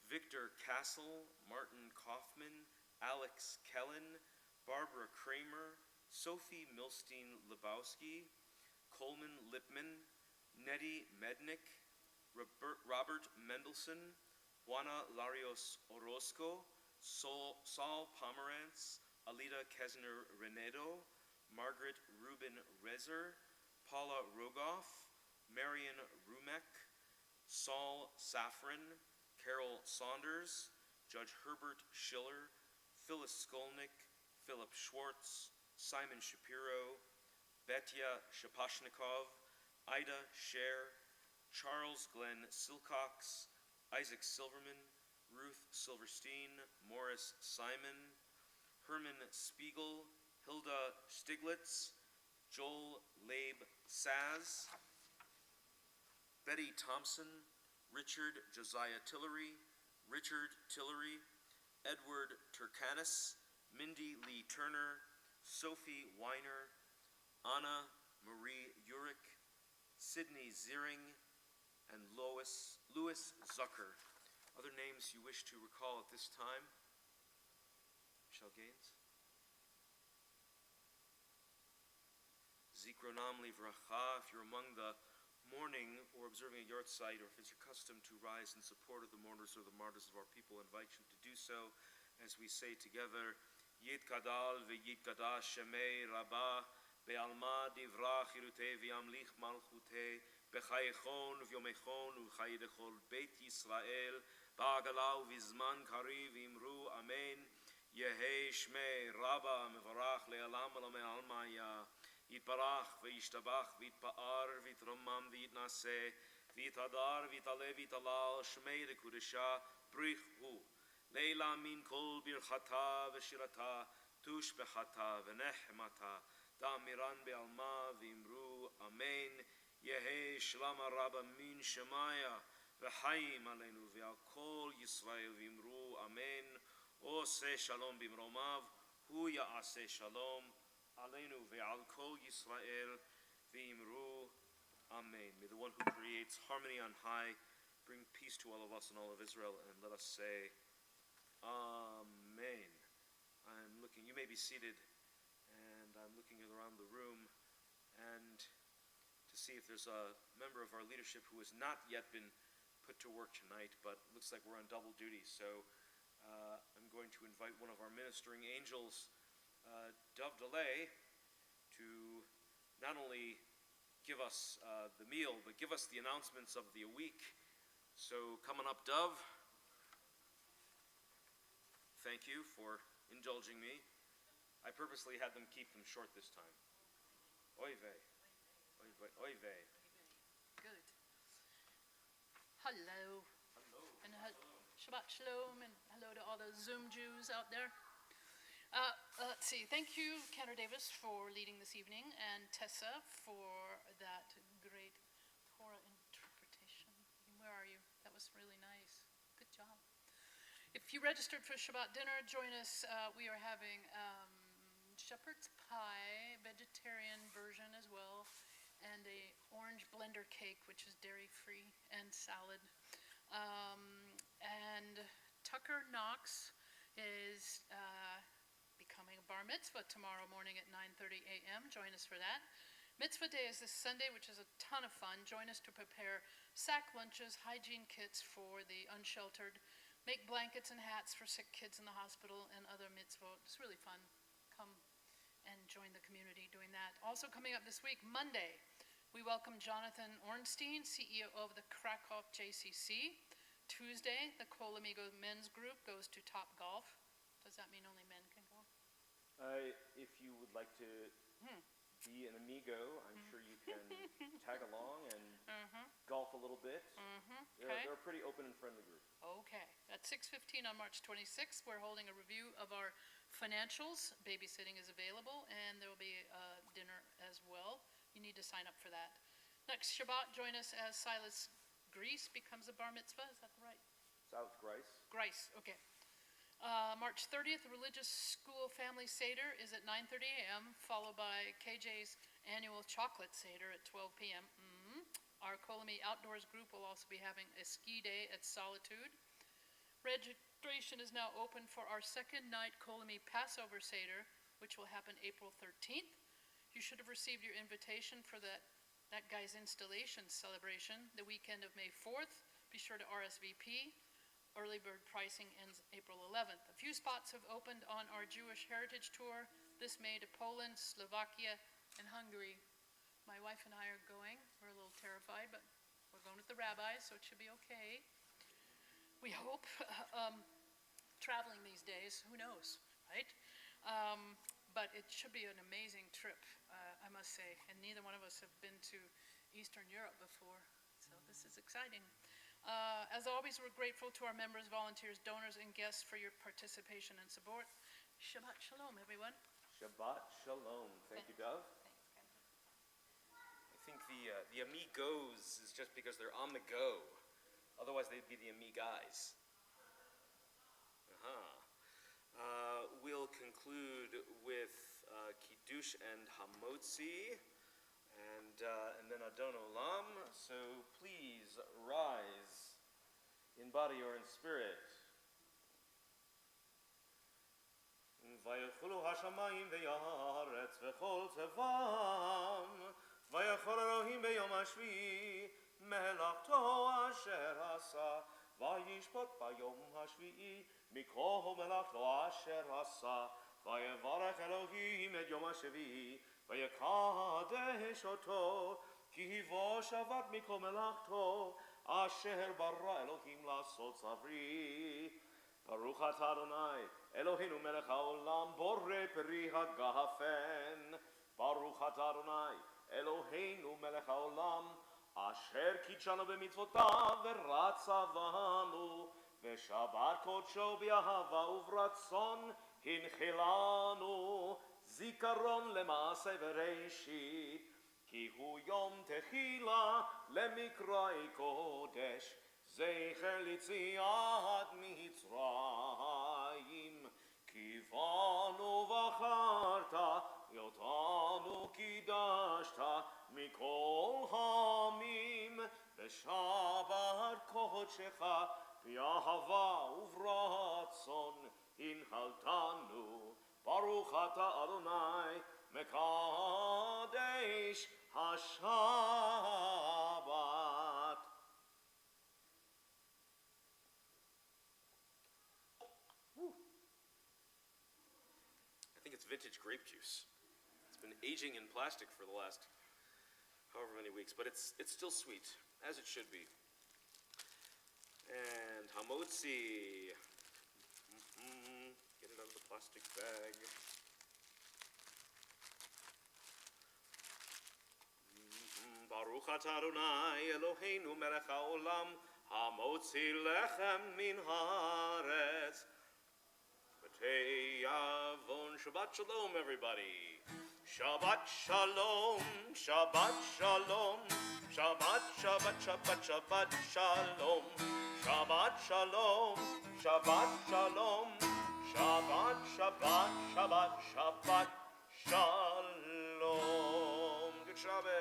Victor Castle, Martin Kaufman, Alex Kellen, Barbara Kramer, Sophie Milstein-Lebowski, Coleman Lipman, Nettie Mednick, Robert Mendelson, Juana Larios Orozco, Saul Pomerantz, Alida Kesner Renedo, Margaret Rubin Rezer, Paula Rogoff, Marion Rumek, Saul Safran, Carol Saunders, Judge Herbert Schiller, Phyllis Skolnick, Philip Schwartz, Simon Shapiro, Betya Shapashnikov, Ida Scher, Charles Glenn Silcox, Isaac Silverman, Ruth Silverstein, Morris Simon, Herman Spiegel, Hilda Stiglitz, Joel Labe Saz, Betty Thompson, Richard Josiah Tillery, Richard Tillery, Edward Turkanis, Mindy Lee Turner, Sophie Weiner, Anna Marie Urick, Sydney Ziering, and Louis Zucker. Other names you wish to recall at this time? Michelle Gaines? Zikronam livracha, if you're among the mourning or observing a yahrzeit, or if it's your custom to rise in support of the mourners or the martyrs of our people, I invite you to do so as we say together, Yit Kadal v'Yit Kadash Shemei Rabbah Be'alma Divra Chirutei v'Yamlich Malchutei B'chayechon v'Yomechon u'chayidechol Beit Yisrael Ba'agalau v'Zman Kariv Imru Amen Yehei Shmei Rabba Mevarach Le'alam Alamei Almaya Yitbarach v'Yishtabach v'Yitpa'ar v'Yitromam v'Yitnaseh v'Yitadar v'Yitale v'Yitalal Shmei Lekudesha Brich Hu Leila min kol birchata v'shirata tushbechata v'nehmata da'amiran be'alma v'imru amen Yehe shlama rabba min shemaya v'chaim aleinu v'al kol Yisrael v'imru amen Oseh shalom b'imromav hu ya'aseh shalom aleinu v'al kol Yisrael v'imru amen. May the one who creates harmony on high bring peace to all of us and all of Israel, and let us say Amen. I'm looking, you may be seated, and I'm looking around the room and to see if there's a member of our leadership who has not yet been put to work tonight, but it looks like we're on double duty. So I'm going to invite one of our ministering angels, Dov Delay, to not only give us the meal, but give us the announcements of the week. So come on up, Dov. Thank you for indulging me. I purposely had them keep them short this time. Oy vey. Oy vey. Oy vey. Good. Hello. Hello. And Shabbat Shalom, and hello to all the Zoom Jews out there. Let's see. Thank you, Cantor Davis, for leading this evening, and Tessa for that great Torah interpretation. Where are you? That was really nice. Good job. If you registered for Shabbat dinner, join us. We are having shepherd's pie, vegetarian version as well, and a orange blender cake, which is dairy-free, and salad. And Tucker Knox is becoming a bar mitzvah tomorrow morning at 9:30 a.m. Join us for that. Mitzvah Day is this Sunday, which is a ton of fun. Join us to prepare sack lunches, hygiene kits for the unsheltered, make blankets and hats for sick kids in the hospital, and other mitzvot. It's really fun. Come and join the community doing that. Also coming up this week, Monday, we welcome Jonathan Ornstein, CEO of the Krakow JCC. Tuesday, the Kol Amigo men's group goes to Top Golf. Does that mean only men can go? If you would like to be an amigo, I'm sure you can tag along and golf a little bit. Okay. They're a pretty open and friendly group. Okay. At 6:15 on March 26th, we're holding a review of our financials. Babysitting is available, and there will be dinner as well. You need to sign up for that. Next Shabbat, join us as Silas Grease becomes a bar mitzvah. Is that right? South Grice. Grice, okay. March 30th, the Religious School Family Seder is at 9:30 a.m., followed by KJ's annual Chocolate Seder at 12 p.m. Our Kolami Outdoors group will also be having a ski day at Solitude. Registration is now open for our second night Kolami Passover Seder, which will happen April 13th. You should have received your invitation for that guy's installation celebration the weekend of May 4th. Be sure to RSVP. Early bird pricing ends April 11th. A few spots have opened on our Jewish Heritage Tour this May to Poland, Slovakia, and Hungary. My wife and I are going. We're a little terrified, but we're going with the rabbis, so it should be okay. We hope. Traveling these days, who knows, right? But it should be an amazing trip, I must say. And neither one of us have been to Eastern Europe before, so this is exciting. As always, we're grateful to our members, volunteers, donors, and guests for your participation and support. Shabbat Shalom, everyone. Shabbat Shalom. Thank you, Dove. Thanks, Ken. I think the amigos is just because they're on the go. Otherwise, they'd be the amiguys. We'll conclude with Kiddush and Hamotzi, and then Adon Olam. So please rise in body or in spirit. ויכולו השמיים והארץ וכל טבעם, ויכול אלוהים ביום השביעי מלאכתו אשר עשה, וישפוט ביום השביעי מכל מלאכתו אשר עשה, ויברך אלוהים את יום השביעי ויקדש אותו, כי בו שבת מכל מלאכתו אשר ברא אלוהים לעשות צברי. ברוך אתה אדוני אלוהינו מלך העולם בורא פרי הגפן. ברוך אתה אדוני אלוהינו מלך העולם אשר קידשנו במצוותיו ורצה בנו, ושבת קודשו באהבה וברצון הנחילנו, זיכרון למעשה בראשית, כי הוא יום תחילה למקראי קודש, זכר ליציאת מצרים. כי בנו בחרת, אותנו קידשת מכל העמים, בשבת קודשך באהבה וברצון הנחלתנו. ברוך אתה אדוני מקדש השבת. I think it's vintage grape juice. It's been aging in plastic for the last however many weeks, but it's still sweet, as it should be. And hamotzi. Get it out of the plastic bag. Baruch atah Adonai Eloheinu melech haolam, hamotzi lechem min haaretz. B'tei Avon. Shabbat Shalom, everybody. Shabbat Shalom, Shabbat Shalom, Shabbat, Shabbat, Shabbat, Shabbat Shalom, Shabbat Shalom, Shabbat Shalom, Shabbat, Shabbat, Shabbat, Shabbat Shalom. Good Shabbat.